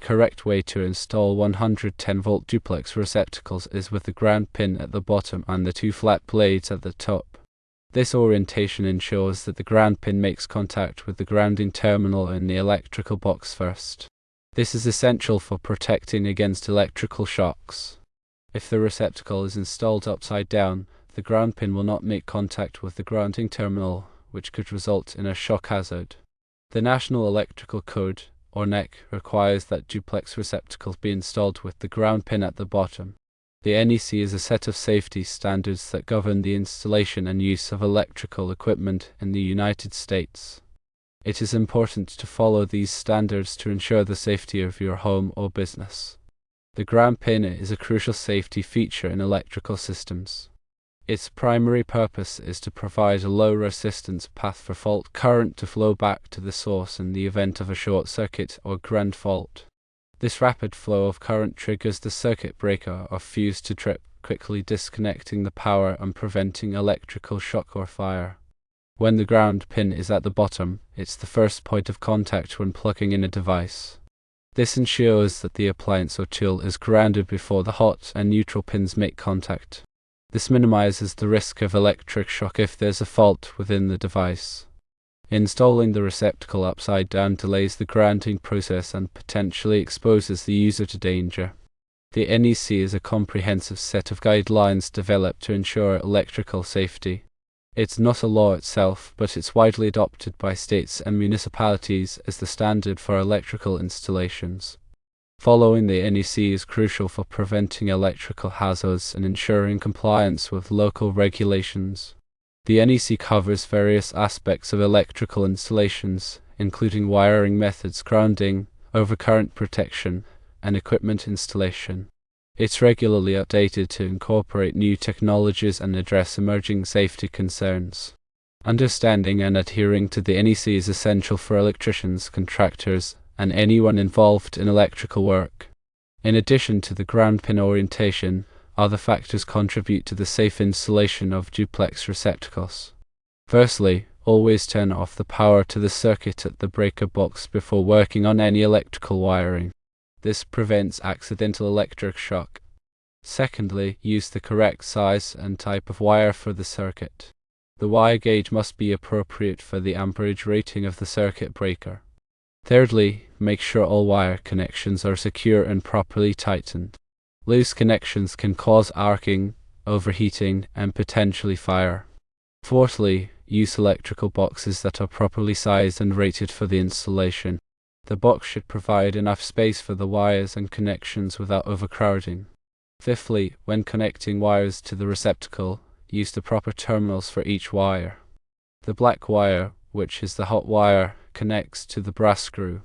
correct way to install 110-volt duplex receptacles is with the ground pin at the bottom and the two flat blades at the top. This orientation ensures that the ground pin makes contact with the grounding terminal in the electrical box first. This is essential for protecting against electrical shocks. If the receptacle is installed upside down, the ground pin will not make contact with the grounding terminal, which could result in a shock hazard. The National Electrical Code, or NEC, requires that duplex receptacles be installed with the ground pin at the bottom. The NEC is a set of safety standards that govern the installation and use of electrical equipment in the United States. It is important to follow these standards to ensure the safety of your home or business. The ground pin is a crucial safety feature in electrical systems. Its primary purpose is to provide a low-resistance path for fault current to flow back to the source in the event of a short circuit or ground fault. This rapid flow of current triggers the circuit breaker or fuse to trip, quickly disconnecting the power and preventing electrical shock or fire. When the ground pin is at the bottom, it's the first point of contact when plugging in a device. This ensures that the appliance or tool is grounded before the hot and neutral pins make contact. This minimizes the risk of electric shock if there's a fault within the device. Installing the receptacle upside down delays the grounding process and potentially exposes the user to danger. The NEC is a comprehensive set of guidelines developed to ensure electrical safety. It's not a law itself, but it's widely adopted by states and municipalities as the standard for electrical installations. Following the NEC is crucial for preventing electrical hazards and ensuring compliance with local regulations. The NEC covers various aspects of electrical installations, including wiring methods, grounding, overcurrent protection, and equipment installation. It's regularly updated to incorporate new technologies and address emerging safety concerns. Understanding and adhering to the NEC is essential for electricians, contractors, and anyone involved in electrical work. In addition to the ground pin orientation, other factors contribute to the safe installation of duplex receptacles. Firstly, always turn off the power to the circuit at the breaker box before working on any electrical wiring. This prevents accidental electric shock. Secondly, use the correct size and type of wire for the circuit. The wire gauge must be appropriate for the amperage rating of the circuit breaker. Thirdly, make sure all wire connections are secure and properly tightened. Loose connections can cause arcing, overheating, and potentially fire. Fourthly, use electrical boxes that are properly sized and rated for the installation. The box should provide enough space for the wires and connections without overcrowding. Fifthly, when connecting wires to the receptacle, use the proper terminals for each wire. The black wire, which is the hot wire, connects to the brass screw.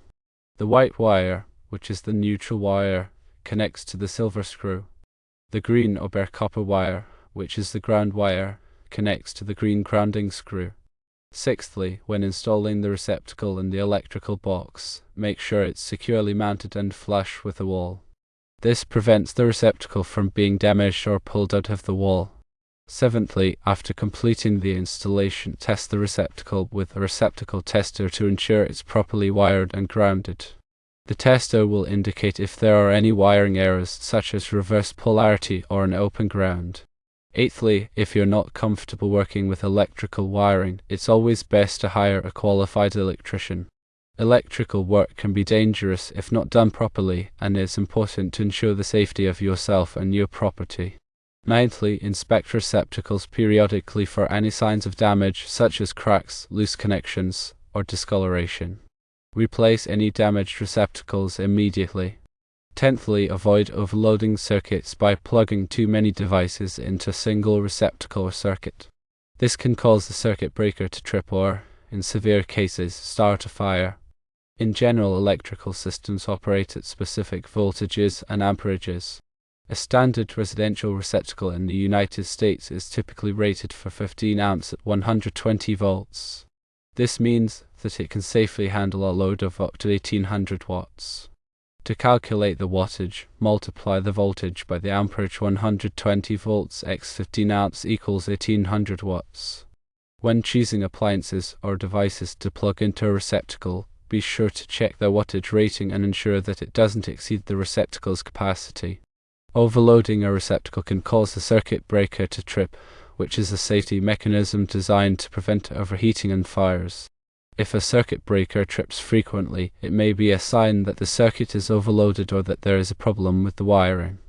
The white wire, which is the neutral wire, connects to the silver screw. The green or bare copper wire, which is the ground wire, connects to the green grounding screw. Sixthly, when installing the receptacle in the electrical box, make sure it's securely mounted and flush with the wall. This prevents the receptacle from being damaged or pulled out of the wall. Seventhly, after completing the installation, test the receptacle with a receptacle tester to ensure it's properly wired and grounded. The tester will indicate if there are any wiring errors, such as reverse polarity or an open ground. Eighthly, if you're not comfortable working with electrical wiring, it's always best to hire a qualified electrician. Electrical work can be dangerous if not done properly, and it's important to ensure the safety of yourself and your property. Ninthly, inspect receptacles periodically for any signs of damage, such as cracks, loose connections, or discoloration. Replace any damaged receptacles immediately. Tenthly, avoid overloading circuits by plugging too many devices into a single receptacle or circuit. This can cause the circuit breaker to trip or, in severe cases, start a fire. In general, electrical systems operate at specific voltages and amperages. A standard residential receptacle in the United States is typically rated for 15 amps at 120 volts. This means that it can safely handle a load of up to 1800 watts. To calculate the wattage, multiply the voltage by the amperage. 120 volts x 15 amps equals 1800 watts. When choosing appliances or devices to plug into a receptacle, be sure to check the wattage rating and ensure that it doesn't exceed the receptacle's capacity. Overloading a receptacle can cause the circuit breaker to trip, which is a safety mechanism designed to prevent overheating and fires. If a circuit breaker trips frequently, it may be a sign that the circuit is overloaded or that there is a problem with the wiring.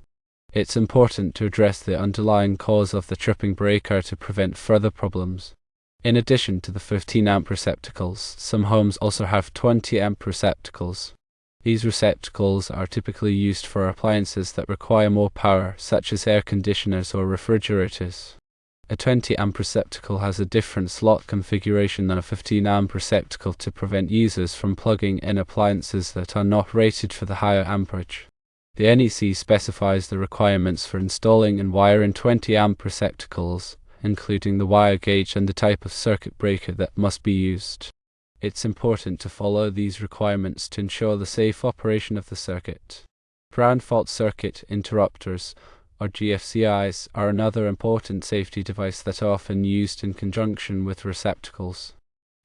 It's important to address the underlying cause of the tripping breaker to prevent further problems. In addition to the 15-amp receptacles, some homes also have 20-amp receptacles. These receptacles are typically used for appliances that require more power, such as air conditioners or refrigerators. A 20-amp receptacle has a different slot configuration than a 15-amp receptacle to prevent users from plugging in appliances that are not rated for the higher amperage. The NEC specifies the requirements for installing and wiring 20-amp receptacles, including the wire gauge and the type of circuit breaker that must be used. It's important to follow these requirements to ensure the safe operation of the circuit. Ground fault circuit interrupters, or GFCIs, are another important safety device that are often used in conjunction with receptacles.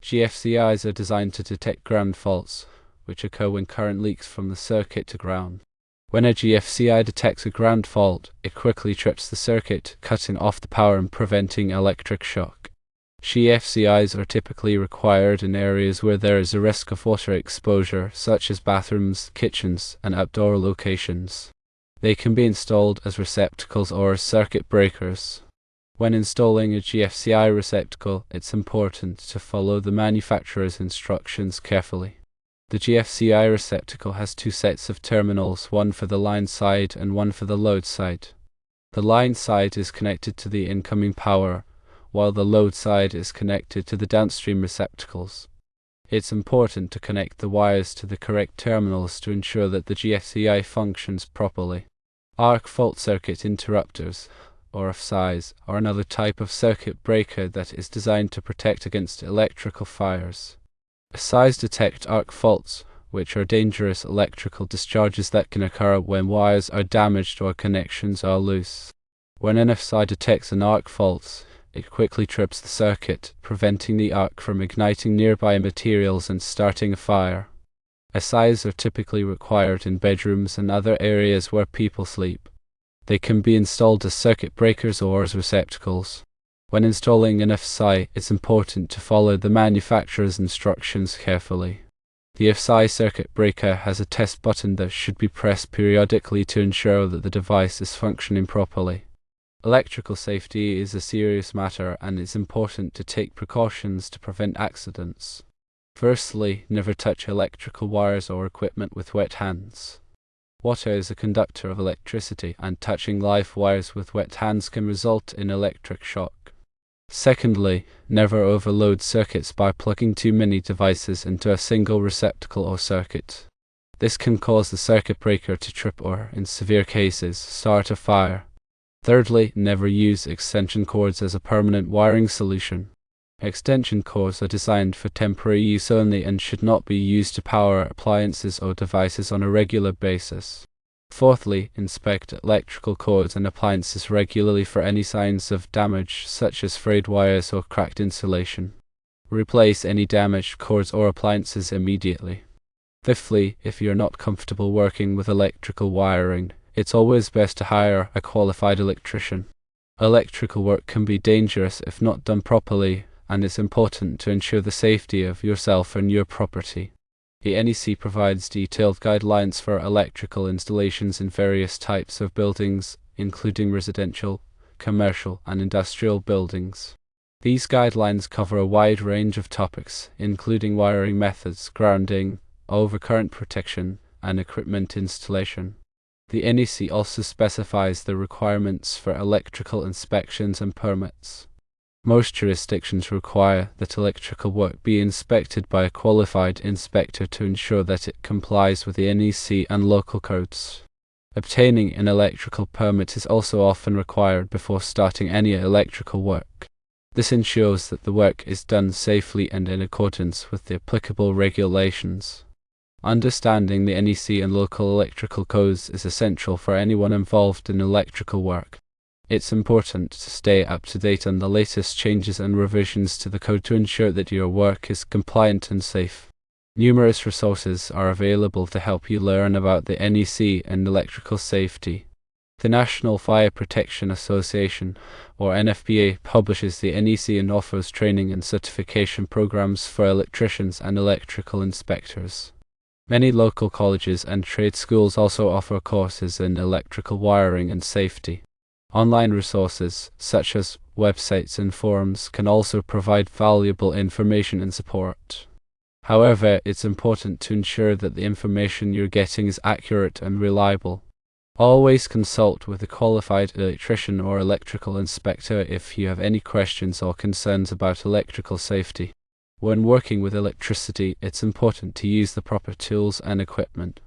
GFCIs are designed to detect ground faults, which occur when current leaks from the circuit to ground. When a GFCI detects a ground fault, it quickly trips the circuit, cutting off the power and preventing electric shock. GFCIs are typically required in areas where there is a risk of water exposure, such as bathrooms, kitchens, and outdoor locations. They can be installed as receptacles or as circuit breakers. When installing a GFCI receptacle, it's important to follow the manufacturer's instructions carefully. The GFCI receptacle has two sets of terminals, one for the line side and one for the load side. The line side is connected to the incoming power, while the load side is connected to the downstream receptacles. It's important to connect the wires to the correct terminals to ensure that the GFCI functions properly. Arc fault circuit interrupters, or FSIs, are another type of circuit breaker that is designed to protect against electrical fires. FSIs detect arc faults, which are dangerous electrical discharges that can occur when wires are damaged or connections are loose. When an FSI detects an arc fault, it quickly trips the circuit, preventing the arc from igniting nearby materials and starting a fire. FSIs are typically required in bedrooms and other areas where people sleep. They can be installed as circuit breakers or as receptacles. When installing an FSI, it's important to follow the manufacturer's instructions carefully. The FSI circuit breaker has a test button that should be pressed periodically to ensure that the device is functioning properly. Electrical safety is a serious matter, and it's important to take precautions to prevent accidents. Firstly, never touch electrical wires or equipment with wet hands. Water is a conductor of electricity, and touching live wires with wet hands can result in electric shock. Secondly, never overload circuits by plugging too many devices into a single receptacle or circuit. This can cause the circuit breaker to trip or, in severe cases, start a fire. Thirdly, never use extension cords as a permanent wiring solution. Extension cords are designed for temporary use only and should not be used to power appliances or devices on a regular basis. Fourthly, inspect electrical cords and appliances regularly for any signs of damage, such as frayed wires or cracked insulation. Replace any damaged cords or appliances immediately. Fifthly, if you're not comfortable working with electrical wiring, it's always best to hire a qualified electrician. Electrical work can be dangerous if not done properly, and it's important to ensure the safety of yourself and your property. The NEC provides detailed guidelines for electrical installations in various types of buildings, including residential, commercial, and industrial buildings. These guidelines cover a wide range of topics, including wiring methods, grounding, overcurrent protection, and equipment installation. The NEC also specifies the requirements for electrical inspections and permits. Most jurisdictions require that electrical work be inspected by a qualified inspector to ensure that it complies with the NEC and local codes. Obtaining an electrical permit is also often required before starting any electrical work. This ensures that the work is done safely and in accordance with the applicable regulations. Understanding the NEC and local electrical codes is essential for anyone involved in electrical work. It's important to stay up to date on the latest changes and revisions to the code to ensure that your work is compliant and safe. Numerous resources are available to help you learn about the NEC and electrical safety. The National Fire Protection Association, or NFPA, publishes the NEC and offers training and certification programs for electricians and electrical inspectors. Many local colleges and trade schools also offer courses in electrical wiring and safety. Online resources, such as websites and forums, can also provide valuable information and support. However, it's important to ensure that the information you're getting is accurate and reliable. Always consult with a qualified electrician or electrical inspector if you have any questions or concerns about electrical safety. When working with electricity, it's important to use the proper tools and equipment.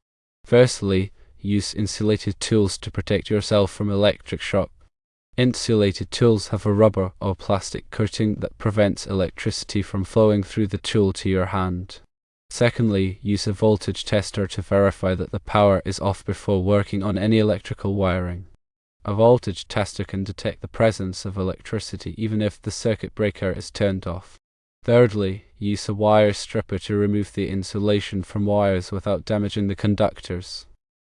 Firstly, use insulated tools to protect yourself from electric shock. Insulated tools have a rubber or plastic coating that prevents electricity from flowing through the tool to your hand. Secondly, use a voltage tester to verify that the power is off before working on any electrical wiring. A voltage tester can detect the presence of electricity even if the circuit breaker is turned off. Thirdly, use a wire stripper to remove the insulation from wires without damaging the conductors.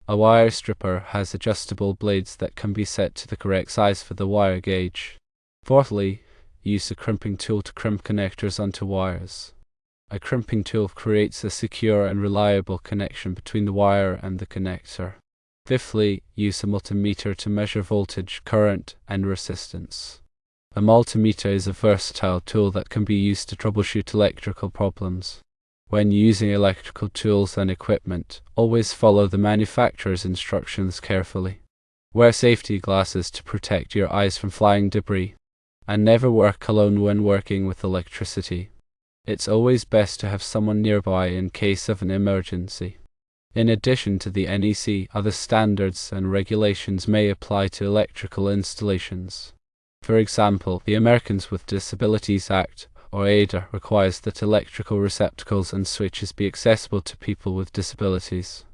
A wire stripper has adjustable blades that can be set to the correct size for the wire gauge. Fourthly, use a crimping tool to crimp connectors onto wires. A crimping tool creates a secure and reliable connection between the wire and the connector. Fifthly, use a multimeter to measure voltage, current, and resistance. A multimeter is a versatile tool that can be used to troubleshoot electrical problems. When using electrical tools and equipment, always follow the manufacturer's instructions carefully. Wear safety glasses to protect your eyes from flying debris, and never work alone when working with electricity. It's always best to have someone nearby in case of an emergency. In addition to the NEC, other standards and regulations may apply to electrical installations. For example, the Americans with Disabilities Act, or ADA, requires that electrical receptacles and switches be accessible to people with disabilities.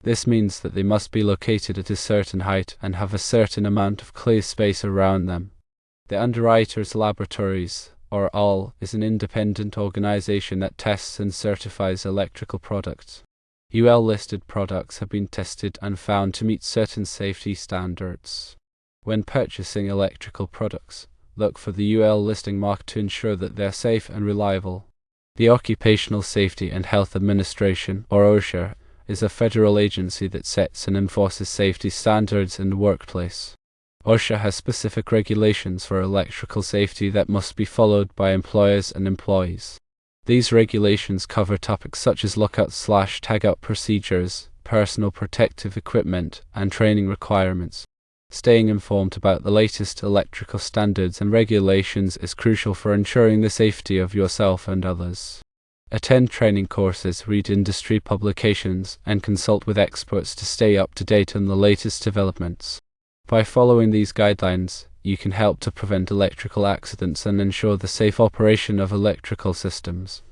This means that they must be located at a certain height and have a certain amount of clear space around them. The Underwriters Laboratories, or ALL, is an independent organization that tests and certifies electrical products. UL-listed products have been tested and found to meet certain safety standards. When purchasing electrical products, look for the UL listing mark to ensure that they're safe and reliable. The Occupational Safety and Health Administration, or OSHA, is a federal agency that sets and enforces safety standards in the workplace. OSHA has specific regulations for electrical safety that must be followed by employers and employees. These regulations cover topics such as lockout/tagout procedures, personal protective equipment, and training requirements. Staying informed about the latest electrical standards and regulations is crucial for ensuring the safety of yourself and others. Attend training courses, read industry publications, and consult with experts to stay up to date on the latest developments. By following these guidelines, you can help to prevent electrical accidents and ensure the safe operation of electrical systems.